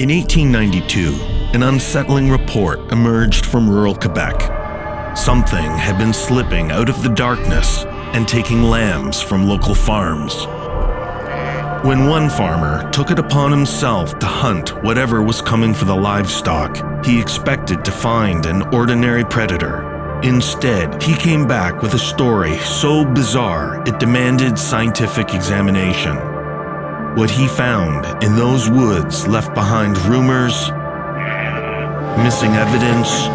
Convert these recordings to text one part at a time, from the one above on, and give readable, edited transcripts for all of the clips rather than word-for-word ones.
In 1892, an unsettling report emerged from rural Quebec. Something had been slipping out of the darkness and taking lambs from local farms. When one farmer took it upon himself to hunt whatever was coming for the livestock, he expected to find an ordinary predator. Instead, he came back with a story so bizarre it demanded scientific examination. What he found in those woods left behind rumors, missing evidence,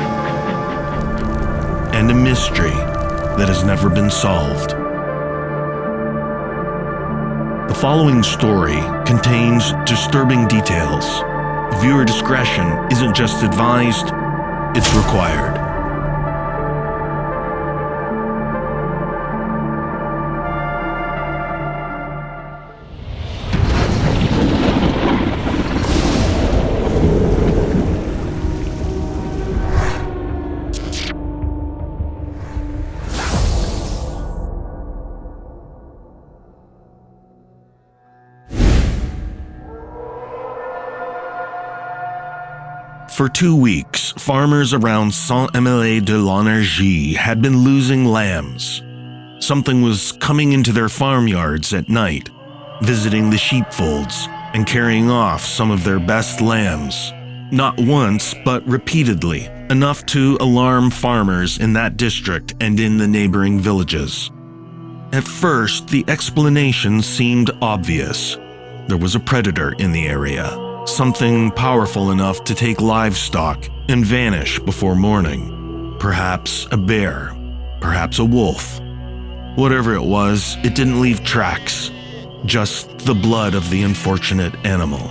and a mystery that has never been solved. The following story contains disturbing details. Viewer discretion isn't just advised, it's required. For 2 weeks, farmers around Sainte-Émélie-de-l'Énergie had been losing lambs. Something was coming into their farmyards at night, visiting the sheepfolds, and carrying off some of their best lambs. Not once, but repeatedly, enough to alarm farmers in that district and in the neighboring villages. At first, the explanation seemed obvious. There was a predator in the area. Something powerful enough to take livestock and vanish before morning. Perhaps a bear, perhaps a wolf. Whatever it was, it didn't leave tracks, just the blood of the unfortunate animal.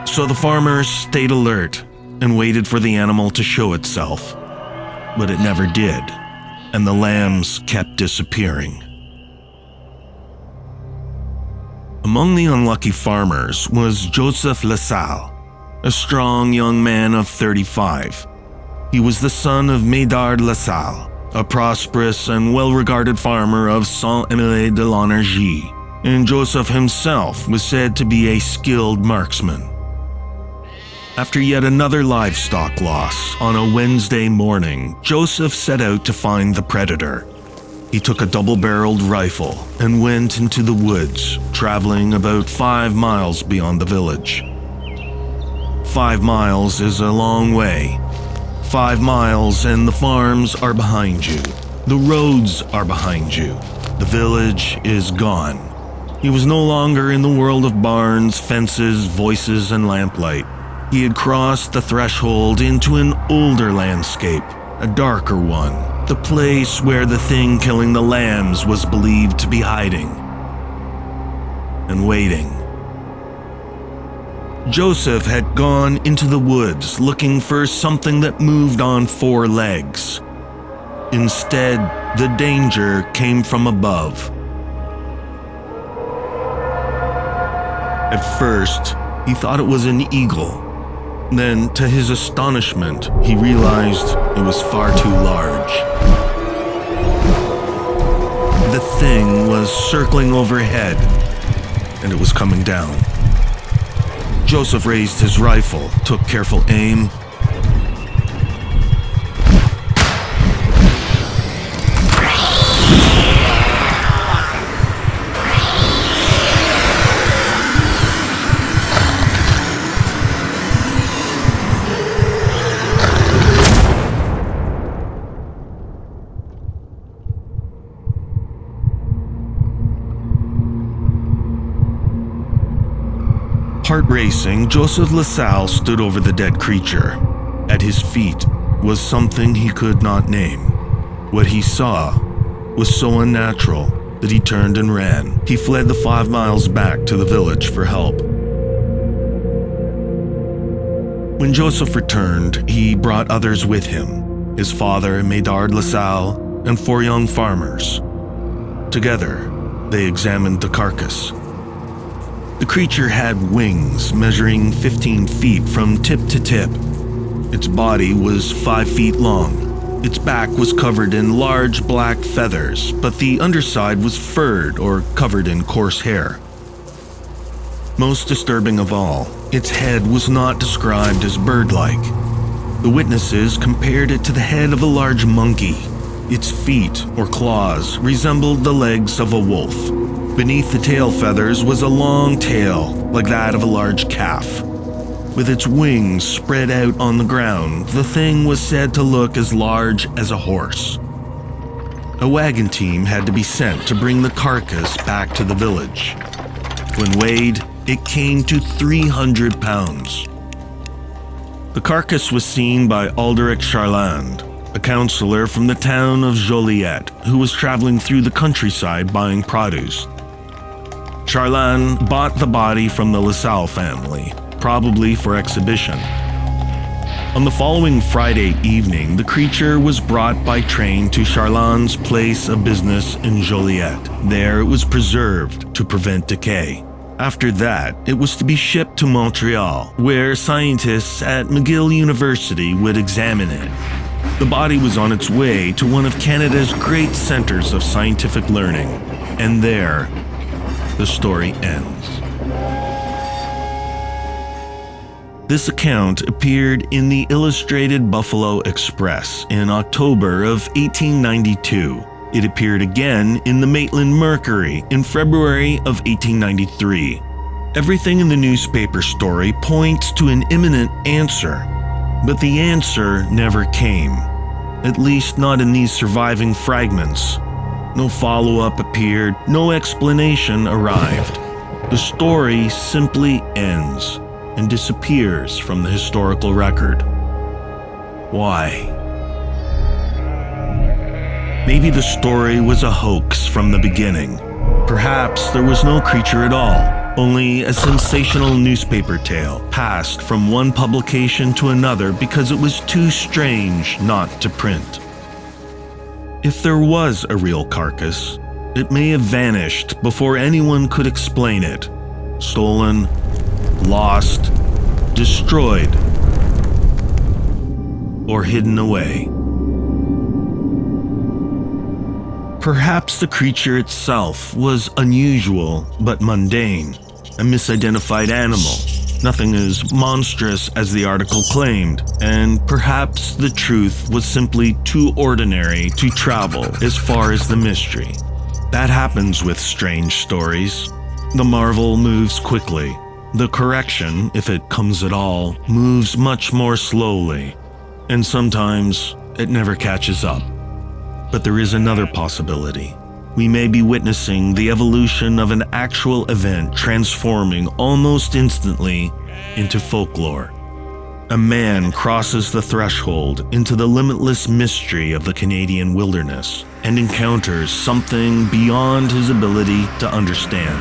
So the farmers stayed alert and waited for the animal to show itself. But it never did, and the lambs kept disappearing. Among the unlucky farmers was Joseph Lassalle, a strong young man of 35. He was the son of Médard Lassalle, a prosperous and well-regarded farmer of Sainte-Émélie-de-l'Énergie, and Joseph himself was said to be a skilled marksman. After yet another livestock loss on a Wednesday morning, Joseph set out to find the predator. He took a double-barreled rifle and went into the woods, traveling about 5 miles beyond the village. 5 miles is a long way. 5 miles and the farms are behind you. The roads are behind you. The village is gone. He was no longer in the world of barns, fences, voices, and lamplight. He had crossed the threshold into an older landscape, a darker one. The place where the thing killing the lambs was believed to be hiding and waiting. Joseph had gone into the woods looking for something that moved on 4 legs. Instead, the danger came from above. At first, he thought it was an eagle. Then, to his astonishment, he realized it was far too large. The thing was circling overhead, and it was coming down. Joseph raised his rifle, took careful aim, Heart racing, Joseph Lassalle stood over the dead creature. At his feet was something he could not name. What he saw was so unnatural that he turned and ran. He fled the 5 miles back to the village for help. When Joseph returned, he brought others with him, his father, Médard Lassalle, and 4 young farmers. Together, they examined the carcass. The creature had wings measuring 15 feet from tip to tip. Its body was 5 feet long. Its back was covered in large black feathers, but the underside was furred or covered in coarse hair. Most disturbing of all, Its head was not described as bird-like. The witnesses compared it to the head of a large monkey. Its feet, or claws, resembled the legs of a wolf. Beneath the tail feathers was a long tail, like that of a large calf. With its wings spread out on the ground, the thing was said to look as large as a horse. A wagon team had to be sent to bring the carcass back to the village. When weighed, it came to 300 pounds. The carcass was seen by Alderic Charland, a councillor from the town of Joliet who was traveling through the countryside buying produce. Charland bought the body from the Lassalle family, probably for exhibition. On the following Friday evening, the creature was brought by train to Charland's place of business in Joliet. There it was preserved to prevent decay. After that, it was to be shipped to Montreal, where scientists at McGill University would examine it. The body was on its way to one of Canada's great centers of scientific learning, and there, the story ends. This account appeared in the Illustrated Buffalo Express in October of 1892. It appeared again in the Maitland Mercury in February of 1893. Everything in the newspaper story points to an imminent answer, but the answer never came, at least not in these surviving fragments. No follow-up appeared, no explanation arrived. The story simply ends and disappears from the historical record. Why? Maybe the story was a hoax from the beginning. Perhaps there was no creature at all, only a sensational newspaper tale passed from one publication to another because it was too strange not to print. If there was a real carcass, it may have vanished before anyone could explain it. Stolen, lost, destroyed, or hidden away. Perhaps the creature itself was unusual but mundane, a misidentified animal, nothing as monstrous as the article claimed, and perhaps the truth was simply too ordinary to travel as far as the mystery. That happens with strange stories. The marvel moves quickly. The correction, if it comes at all, moves much more slowly, and sometimes it never catches up. But there is another possibility. We may be witnessing the evolution of an actual event transforming almost instantly into folklore. A man crosses the threshold into the limitless mystery of the Canadian wilderness and encounters something beyond his ability to understand.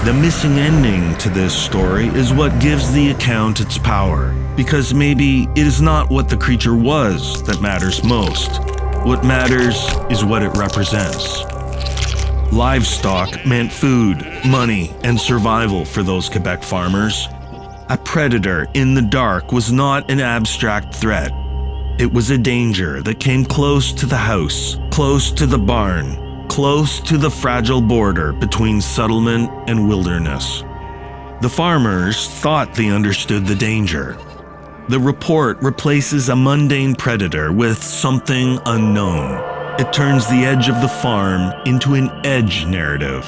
The missing ending to this story is what gives the account its power, because maybe it is not what the creature was that matters most. What matters is what it represents. Livestock meant food, money, and survival for those Quebec farmers. A predator in the dark was not an abstract threat. It was a danger that came close to the house, close to the barn, close to the fragile border between settlement and wilderness. The farmers thought they understood the danger. The report replaces a mundane predator with something unknown. It turns the edge of the farm into an edge narrative,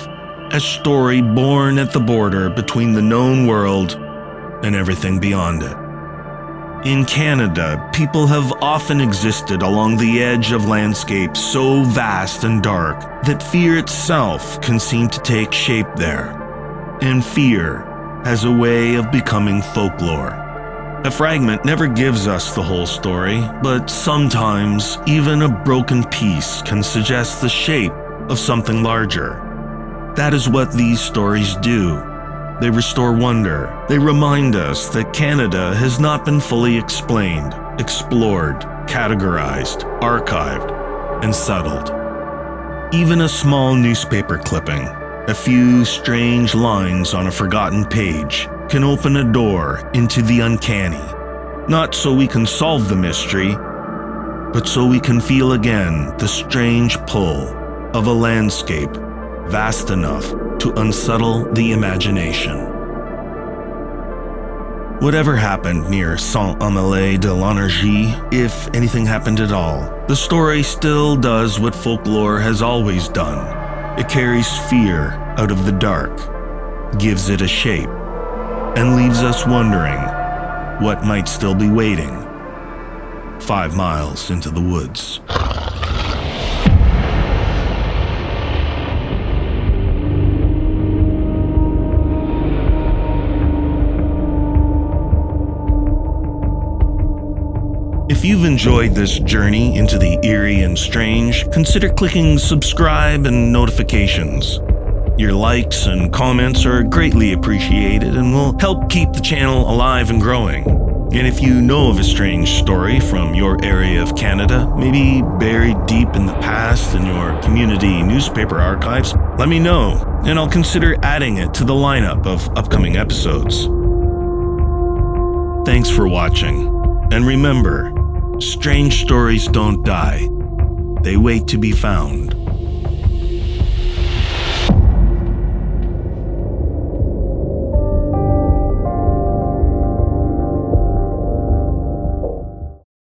a story born at the border between the known world and everything beyond it. In Canada, people have often existed along the edge of landscapes so vast and dark that fear itself can seem to take shape there. And fear has a way of becoming folklore. A fragment never gives us the whole story, but sometimes even a broken piece can suggest the shape of something larger. That is what these stories do. They restore wonder. They remind us that Canada has not been fully explained, explored, categorized, archived, and settled. Even a small newspaper clipping, a few strange lines on a forgotten page, can open a door into the uncanny. Not so we can solve the mystery, but so we can feel again the strange pull of a landscape vast enough to unsettle the imagination. Whatever happened near Sainte-Émélie-de-l'Énergie, if anything happened at all, the story still does what folklore has always done. It carries fear out of the dark, gives it a shape, and leaves us wondering what might still be waiting 5 miles into the woods. If you've enjoyed this journey into the eerie and strange, consider clicking subscribe and notifications. Your likes and comments are greatly appreciated and will help keep the channel alive and growing. And if you know of a strange story from your area of Canada, maybe buried deep in the past in your community newspaper archives, let me know, and I'll consider adding it to the lineup of upcoming episodes. Thanks for watching, and remember, strange stories don't die. They wait to be found.